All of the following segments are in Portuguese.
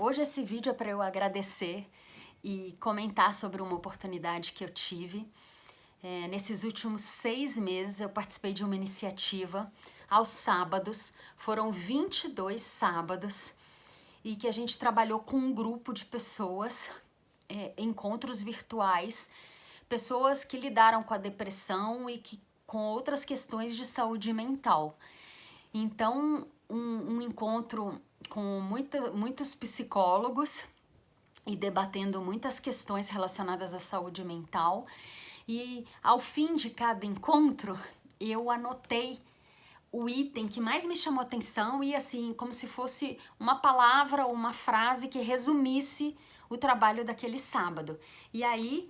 Hoje esse vídeo é para eu agradecer e comentar sobre uma oportunidade que eu tive. Nesses últimos 6 meses eu participei de uma iniciativa aos sábados, foram 22 sábados, e que a gente trabalhou com um grupo de pessoas, encontros virtuais, pessoas que lidaram com a depressão e com outras questões de saúde mental. Então, um encontro com muitos psicólogos e debatendo muitas questões relacionadas à saúde mental. E ao fim de cada encontro, eu anotei o item que mais me chamou atenção e assim, como se fosse uma palavra ou uma frase que resumisse o trabalho daquele sábado. E aí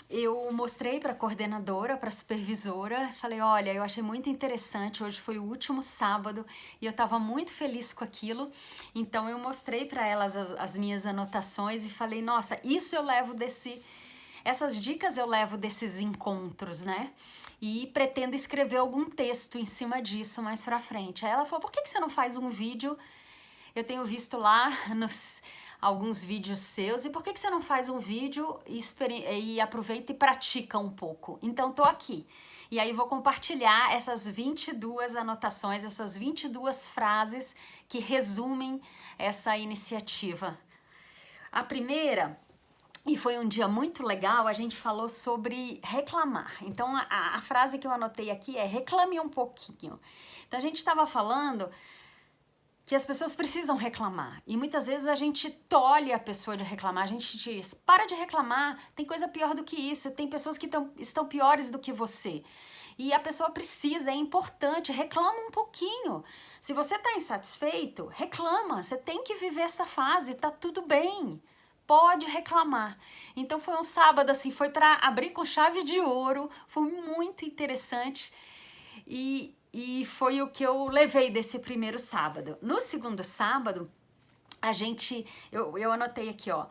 eu mostrei para a coordenadora, para a supervisora, falei, olha, eu achei muito interessante, hoje foi o último sábado e eu estava muito feliz com aquilo, então eu mostrei para elas as minhas anotações e falei, nossa, isso eu levo essas dicas eu levo desses encontros, né? E pretendo escrever algum texto em cima disso mais pra frente. Aí ela falou, por que você não faz um vídeo? Eu tenho visto lá alguns vídeos seus, e por que você não faz um vídeo e aproveita e pratica um pouco? Então tô aqui. E aí vou compartilhar essas 22 anotações, essas 22 frases que resumem essa iniciativa. A primeira, e foi um dia muito legal, a gente falou sobre reclamar. Então a frase que eu anotei aqui é reclame um pouquinho. Então a gente estava falando que as pessoas precisam reclamar. E muitas vezes a gente tolhe a pessoa de reclamar. A gente diz, para de reclamar, tem coisa pior do que isso, tem pessoas que estão piores do que você. E a pessoa precisa, é importante, reclama um pouquinho. Se você está insatisfeito, reclama, você tem que viver essa fase, tá tudo bem. Pode reclamar. Então foi um sábado assim, foi para abrir com chave de ouro, foi muito interessante e foi o que eu levei desse primeiro sábado. No segundo sábado, eu anotei aqui, ó,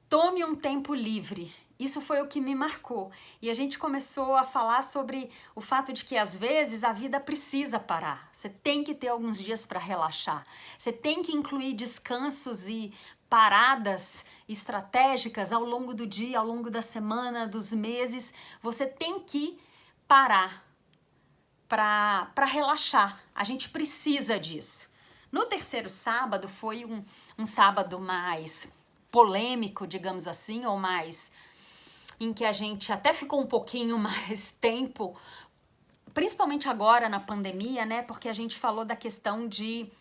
tome um tempo livre. Isso foi o que me marcou. E a gente começou a falar sobre o fato de que às vezes a vida precisa parar. Você tem que ter alguns dias para relaxar. Você tem que incluir descansos e paradas estratégicas ao longo do dia, ao longo da semana, dos meses. Você tem que parar para relaxar. A gente precisa disso. No terceiro sábado foi um sábado mais polêmico, digamos assim, ou mais em que a gente até ficou um pouquinho mais tempo, principalmente agora na pandemia, né? Porque a gente falou da questão de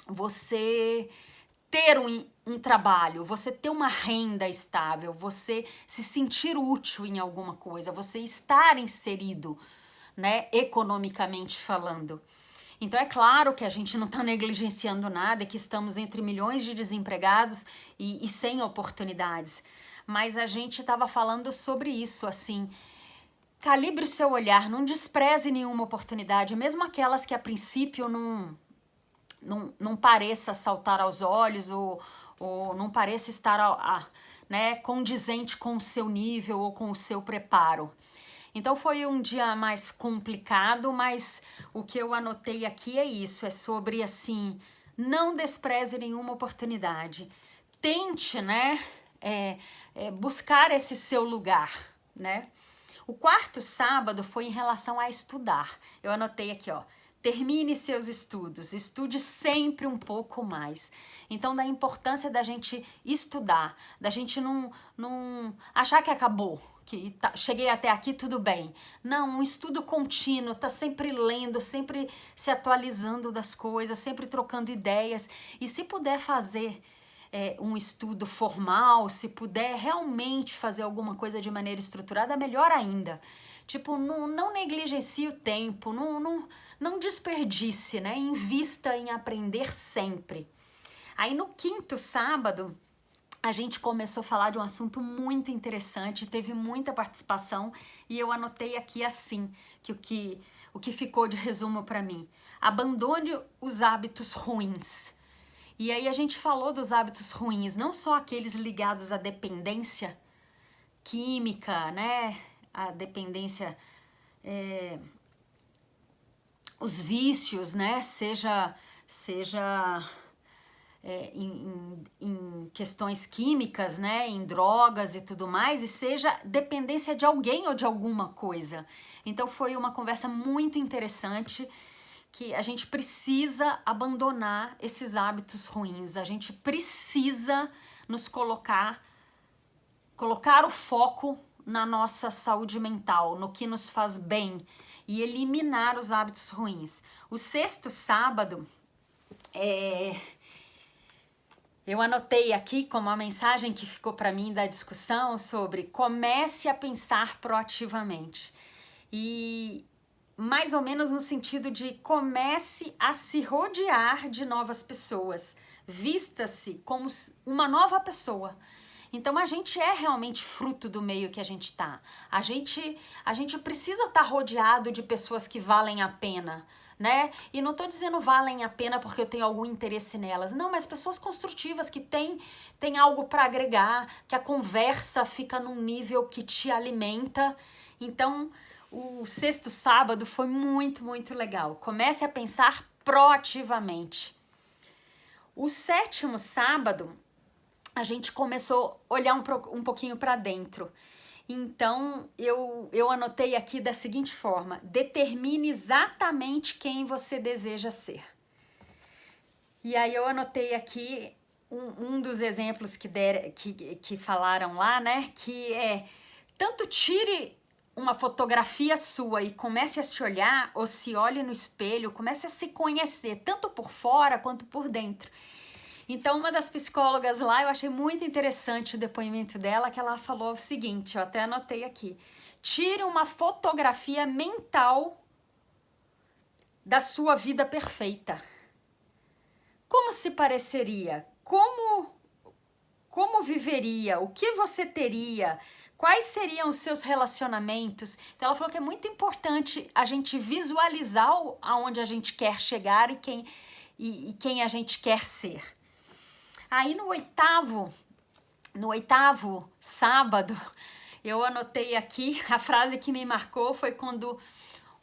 você ter um trabalho, você ter uma renda estável, você se sentir útil em alguma coisa, você estar inserido, né, economicamente falando. Então é claro que a gente não está negligenciando nada, que estamos entre milhões de desempregados e sem oportunidades. Mas a gente estava falando sobre isso, assim, calibre seu olhar, não despreze nenhuma oportunidade, mesmo aquelas que a princípio não pareça saltar aos olhos ou não pareça estar né, condizente com o seu nível ou com o seu preparo. Então foi um dia mais complicado, mas o que eu anotei aqui é isso, é sobre assim, não despreze nenhuma oportunidade. Tente, né, buscar esse seu lugar, né? O quarto sábado foi em relação a estudar. Eu anotei aqui, ó. Termine seus estudos, estude sempre um pouco mais. Então, da importância da gente estudar, da gente não achar que acabou, que cheguei até aqui, tudo bem. Não, um estudo contínuo, tá sempre lendo, sempre se atualizando das coisas, sempre trocando ideias. E se puder fazer um estudo formal, se puder realmente fazer alguma coisa de maneira estruturada, melhor ainda. Tipo, não negligencie o tempo, não desperdice, né? Invista em aprender sempre. Aí no quinto sábado, a gente começou a falar de um assunto muito interessante, teve muita participação e eu anotei aqui assim, que o que ficou de resumo para mim. Abandone os hábitos ruins. E aí a gente falou dos hábitos ruins, não só aqueles ligados à dependência química, né? A dependência, os vícios, né? Seja em questões químicas, né, em drogas e tudo mais, e seja dependência de alguém ou de alguma coisa. Então foi uma conversa muito interessante, que a gente precisa abandonar esses hábitos ruins, a gente precisa nos colocar o foco na nossa saúde mental, no que nos faz bem e eliminar os hábitos ruins. O sexto sábado, eu anotei aqui como uma mensagem que ficou para mim da discussão sobre comece a pensar proativamente. E mais ou menos no sentido de comece a se rodear de novas pessoas. Vista-se como uma nova pessoa. Então a gente é realmente fruto do meio que a gente tá. A gente precisa estar rodeado de pessoas que valem a pena, né? E não tô dizendo valem a pena porque eu tenho algum interesse nelas. Não, mas pessoas construtivas que têm algo para agregar, que a conversa fica num nível que te alimenta. Então, o sexto sábado foi muito, muito legal. Comece a pensar proativamente. O sétimo sábado, a gente começou a olhar um pouquinho para dentro. Então, eu anotei aqui da seguinte forma: determine exatamente quem você deseja ser. E aí eu anotei aqui um dos exemplos que falaram lá, né? Que é, tanto tire uma fotografia sua e comece a se olhar, ou se olhe no espelho, comece a se conhecer, tanto por fora quanto por dentro. Então, uma das psicólogas lá, eu achei muito interessante o depoimento dela, que ela falou o seguinte, eu até anotei aqui: tire uma fotografia mental da sua vida perfeita. Como se pareceria? Como viveria? O que você teria? Quais seriam os seus relacionamentos? Então ela falou que é muito importante a gente visualizar aonde a gente quer chegar e quem a gente quer ser. Aí no oitavo sábado, eu anotei aqui, a frase que me marcou foi quando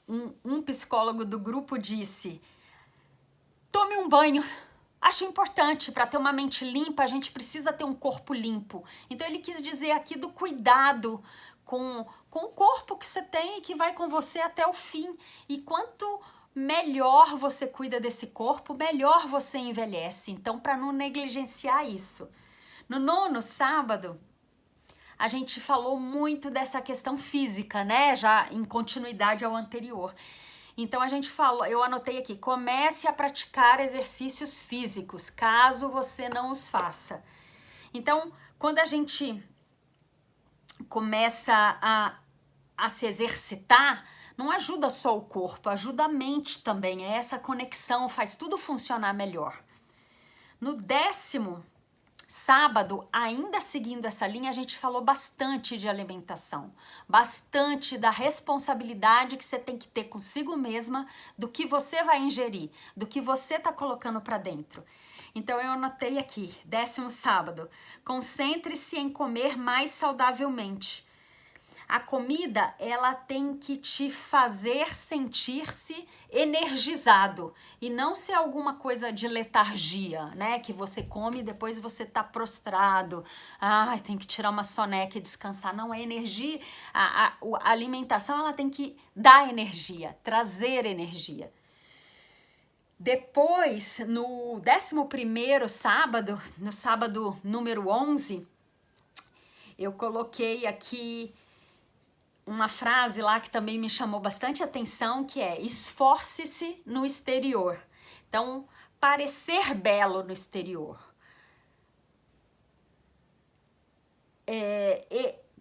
um psicólogo do grupo disse: tome um banho. Acho importante, para ter uma mente limpa, a gente precisa ter um corpo limpo. Então ele quis dizer aqui do cuidado com o corpo que você tem e que vai com você até o fim. E quanto melhor você cuida desse corpo, melhor você envelhece. Então, para não negligenciar isso. No nono sábado, a gente falou muito dessa questão física, né? Já em continuidade ao anterior. Então a gente falou, eu anotei aqui: comece a praticar exercícios físicos, caso você não os faça. Então, quando a gente começa a se exercitar, não ajuda só o corpo, ajuda a mente também. É essa conexão, faz tudo funcionar melhor. No décimo sábado, ainda seguindo essa linha, a gente falou bastante de alimentação, bastante da responsabilidade que você tem que ter consigo mesma, do que você vai ingerir, do que você tá colocando para dentro. Então eu anotei aqui, décimo sábado: concentre-se em comer mais saudavelmente. A comida, ela tem que te fazer sentir-se energizado e não ser alguma coisa de letargia, né? Que você come e depois você tá prostrado. Ai, tem que tirar uma soneca e descansar. Não, é energia. A alimentação, ela tem que dar energia, trazer energia. Depois, no 11º sábado, no sábado número 11, eu coloquei aqui uma frase lá que também me chamou bastante atenção, que é: esforce-se no exterior. Então, parecer belo no exterior.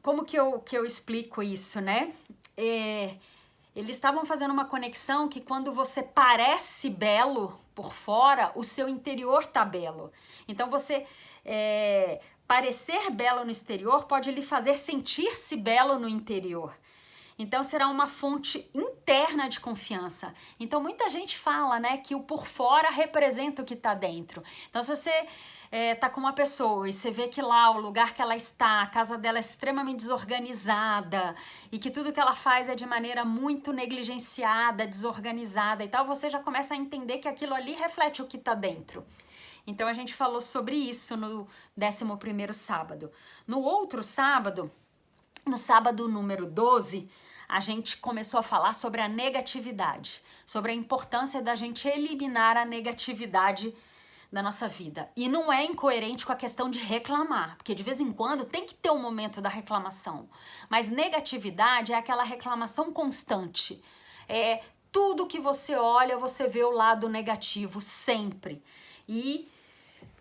Como que eu explico isso, né? Eles estavam fazendo uma conexão que quando você parece belo por fora, o seu interior tá belo. Então, você parecer belo no exterior pode lhe fazer sentir-se belo no interior. Então, será uma fonte interna de confiança. Então, muita gente fala, né, que o por fora representa o que tá dentro. Então, se você tá com uma pessoa e você vê que lá, o lugar que ela está, a casa dela é extremamente desorganizada e que tudo que ela faz é de maneira muito negligenciada, desorganizada e tal, você já começa a entender que aquilo ali reflete o que tá dentro. Então a gente falou sobre isso no 11º sábado. No outro sábado, no sábado número 12, a gente começou a falar sobre a negatividade, sobre a importância da gente eliminar a negatividade da nossa vida. E não é incoerente com a questão de reclamar, porque de vez em quando tem que ter um momento da reclamação. Mas negatividade é aquela reclamação constante. É tudo que você olha, você vê o lado negativo sempre. E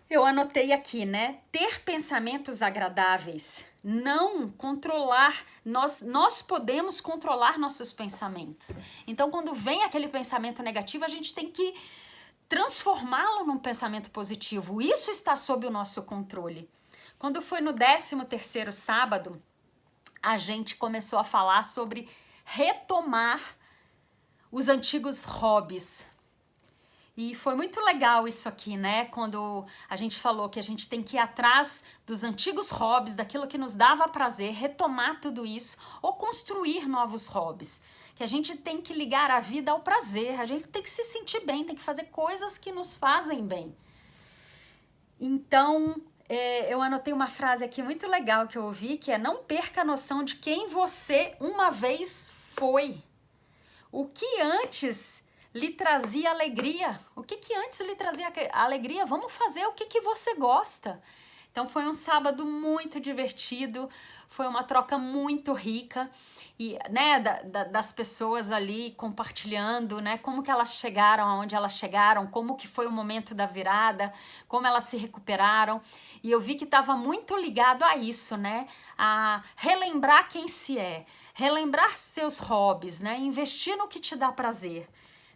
eu anotei aqui, né? Ter pensamentos agradáveis, não controlar, nós podemos controlar nossos pensamentos. Então, quando vem aquele pensamento negativo, a gente tem que transformá-lo num pensamento positivo. Isso está sob o nosso controle. Quando foi no 13º sábado, a gente começou a falar sobre retomar os antigos hobbies. E foi muito legal isso aqui, né? Quando a gente falou que a gente tem que ir atrás dos antigos hobbies, daquilo que nos dava prazer, retomar tudo isso ou construir novos hobbies. Que a gente tem que ligar a vida ao prazer, a gente tem que se sentir bem, tem que fazer coisas que nos fazem bem. Então, eu anotei uma frase aqui muito legal que eu ouvi, que é: não perca a noção de quem você uma vez foi. O que antes lhe trazia alegria? O que antes lhe trazia alegria? Vamos fazer o que você gosta. Então foi um sábado muito divertido, foi uma troca muito rica e, né, das pessoas ali compartilhando, né, como que elas chegaram aonde elas chegaram, como que foi o momento da virada, como elas se recuperaram. E eu vi que estava muito ligado a isso, né, a relembrar quem se é, relembrar seus hobbies, né, investir no que te dá prazer.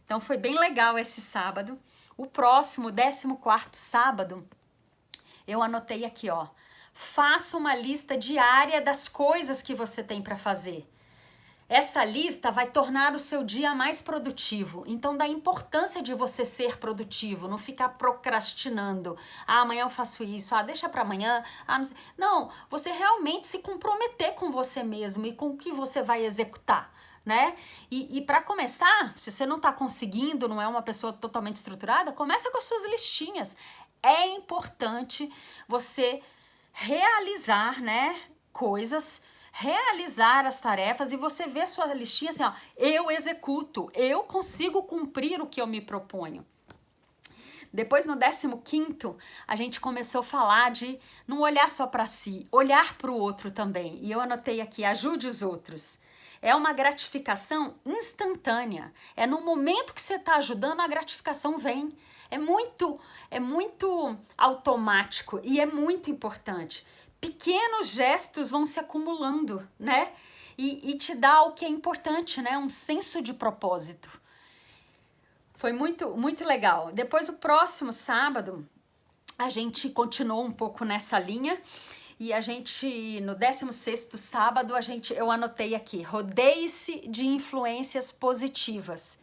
Então foi bem legal esse sábado. O próximo, 14º sábado, eu anotei aqui, ó. Faça uma lista diária das coisas que você tem para fazer. Essa lista vai tornar o seu dia mais produtivo. Então, da importância de você ser produtivo, não ficar procrastinando. Ah, amanhã eu faço isso. Ah, deixa para amanhã. Ah, não sei. Não, você realmente se comprometer com você mesmo e com o que você vai executar, né? E para começar, se você não está conseguindo, não é uma pessoa totalmente estruturada, começa com as suas listinhas. É importante você realizar, né, coisas, realizar as tarefas e você vê a sua listinha assim, ó, eu executo, eu consigo cumprir o que eu me proponho. Depois, no 15º, a gente começou a falar de não olhar só para si, olhar para o outro também. E eu anotei aqui, ajude os outros. É uma gratificação instantânea. É no momento que você está ajudando, a gratificação vem. É muito automático e é muito importante. Pequenos gestos vão se acumulando, né? E te dá o que é importante, né? Um senso de propósito. Foi muito legal. Depois, o próximo sábado, a gente continuou um pouco nessa linha. E a gente, no 16º sábado, eu anotei aqui, rodeie-se de influências positivas.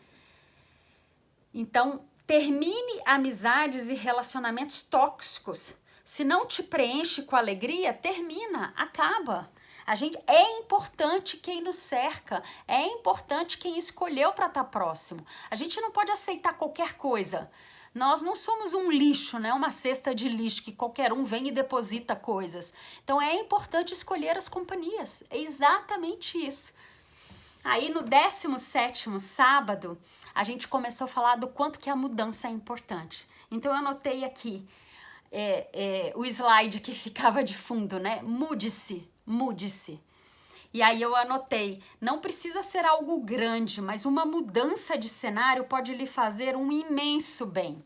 Então, termine amizades e relacionamentos tóxicos. Se não te preenche com alegria, termina, acaba. É importante quem nos cerca, é importante quem escolheu para estar próximo. A gente não pode aceitar qualquer coisa. Nós não somos um lixo, né? Uma cesta de lixo que qualquer um vem e deposita coisas. Então é importante escolher as companhias. É exatamente isso. Aí no 17º sábado, a gente começou a falar do quanto que a mudança é importante. Então eu anotei aqui o slide que ficava de fundo, né? Mude-se, mude-se. E aí eu anotei, não precisa ser algo grande, mas uma mudança de cenário pode lhe fazer um imenso bem.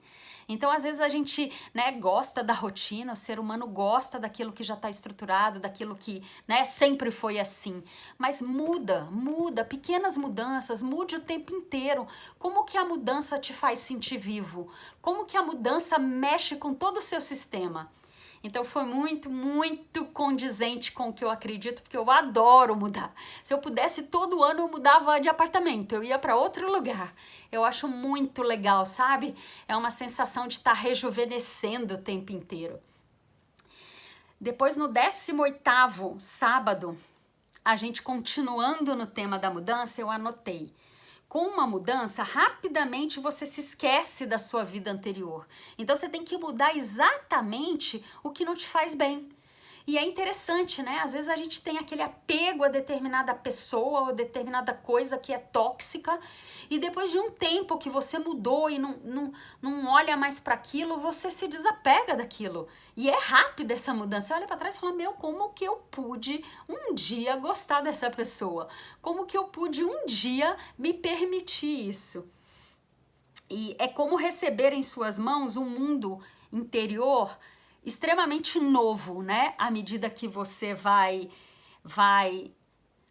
Então, às vezes a gente, né, gosta da rotina, o ser humano gosta daquilo que já está estruturado, daquilo que, né, sempre foi assim. Mas muda, pequenas mudanças, mude o tempo inteiro. Como que a mudança te faz sentir vivo? Como que a mudança mexe com todo o seu sistema? Então foi muito condizente com o que eu acredito, porque eu adoro mudar. Se eu pudesse, todo ano eu mudava de apartamento, eu ia para outro lugar. Eu acho muito legal, sabe? É uma sensação de estar rejuvenescendo o tempo inteiro. Depois, no 18º sábado, a gente continuando no tema da mudança, eu anotei. Com uma mudança, rapidamente você se esquece da sua vida anterior. Então você tem que mudar exatamente o que não te faz bem. E é interessante, né? Às vezes a gente tem aquele apego a determinada pessoa ou determinada coisa que é tóxica, e depois de um tempo que você mudou e não olha mais para aquilo, você se desapega daquilo. E é rápida essa mudança. Você olha para trás e fala, meu, como que eu pude um dia gostar dessa pessoa? Como que eu pude um dia me permitir isso? E é como receber em suas mãos um mundo interior extremamente novo, né? À medida que você vai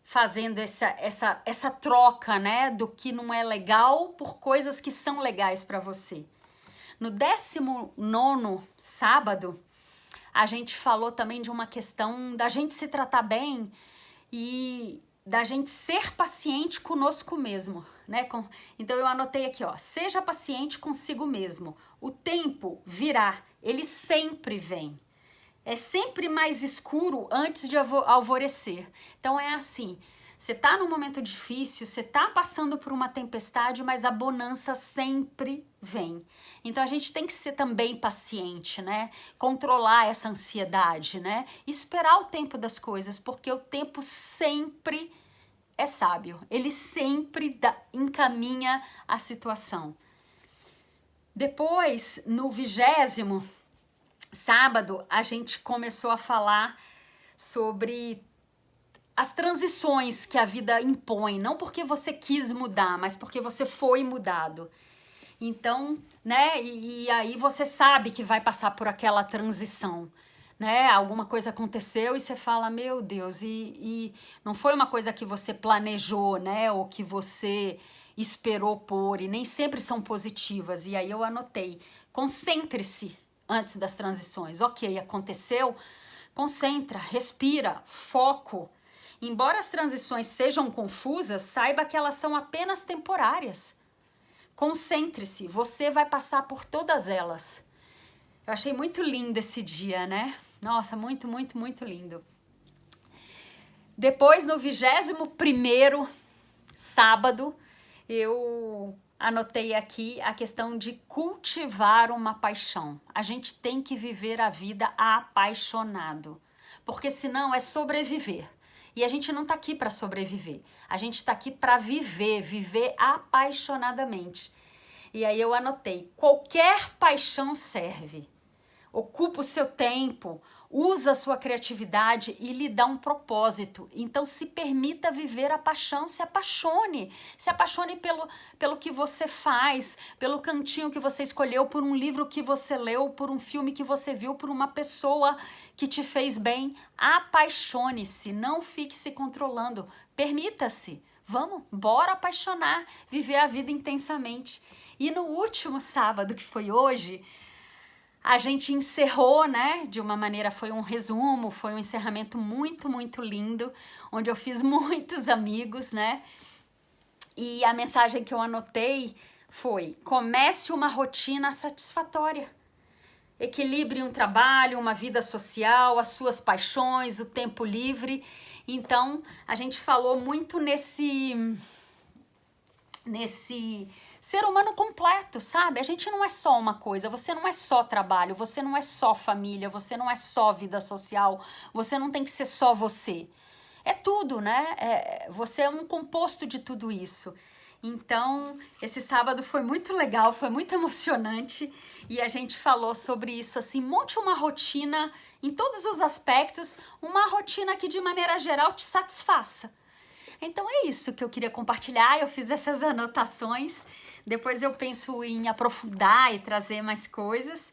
fazendo essa troca, né? Do que não é legal por coisas que são legais para você. No 19º sábado, a gente falou também de uma questão da gente se tratar bem e da gente ser paciente conosco mesmo, né? Então eu anotei aqui, ó, seja paciente consigo mesmo. O tempo virá, ele sempre vem. É sempre mais escuro antes de alvorecer. Então é assim, você tá num momento difícil, você tá passando por uma tempestade, mas a bonança sempre vem. Então a gente tem que ser também paciente, né? Controlar essa ansiedade, né? Esperar o tempo das coisas, porque o tempo sempre é sábio. Ele sempre encaminha a situação. Depois, no 20º sábado, a gente começou a falar sobre as transições que a vida impõe, não porque você quis mudar, mas porque você foi mudado. Então, né, e aí você sabe que vai passar por aquela transição, né? Alguma coisa aconteceu e você fala, meu Deus, e não foi uma coisa que você planejou, né, ou que você esperou por, e nem sempre são positivas. E aí eu anotei, concentre-se antes das transições. Ok, aconteceu, concentra, respira, foco. Embora as transições sejam confusas, saiba que elas são apenas temporárias. Concentre-se, você vai passar por todas elas. Eu achei muito lindo esse dia, né? Nossa, muito, muito, muito lindo. Depois, no 21º sábado, eu anotei aqui a questão de cultivar uma paixão. A gente tem que viver a vida apaixonado, porque senão é sobreviver. E a gente não tá aqui para sobreviver. A gente tá aqui para viver apaixonadamente. E aí eu anotei, qualquer paixão serve. Ocupa o seu tempo, usa a sua criatividade e lhe dá um propósito. Então se permita viver a paixão, se apaixone. Se apaixone pelo que você faz, pelo cantinho que você escolheu, por um livro que você leu, por um filme que você viu, por uma pessoa que te fez bem. Apaixone-se, não fique se controlando. Permita-se. Vamos, bora apaixonar, viver a vida intensamente. E no último sábado, que foi hoje, a gente encerrou, né, de uma maneira, foi um resumo, foi um encerramento muito, muito lindo, onde eu fiz muitos amigos, né, e a mensagem que eu anotei foi, comece uma rotina satisfatória, equilibre um trabalho, uma vida social, as suas paixões, o tempo livre. Então, a gente falou muito nesse ser humano completo, sabe? A gente não é só uma coisa, você não é só trabalho, você não é só família, você não é só vida social, você não tem que ser só você. É tudo, né? Você é um composto de tudo isso. Então, esse sábado foi muito legal, foi muito emocionante e a gente falou sobre isso, assim, monte uma rotina em todos os aspectos, uma rotina que de maneira geral te satisfaça. Então é isso que eu queria compartilhar, eu fiz essas anotações, depois eu penso em aprofundar e trazer mais coisas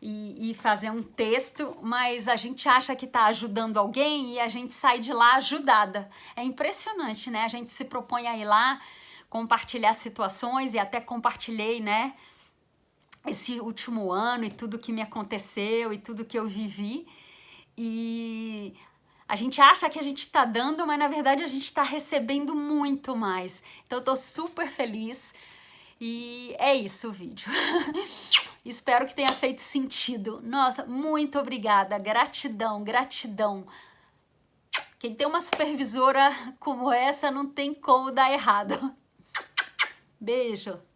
e fazer um texto, mas a gente acha que tá ajudando alguém e a gente sai de lá ajudada. É impressionante, né? A gente se propõe a ir lá, compartilhar situações e até compartilhei, né, esse último ano e tudo que me aconteceu e tudo que eu vivi e a gente acha que a gente tá dando, mas na verdade a gente tá recebendo muito mais. Então eu tô super feliz e é isso o vídeo. Espero que tenha feito sentido. Nossa, muito obrigada, gratidão, gratidão. Quem tem uma supervisora como essa não tem como dar errado. Beijo!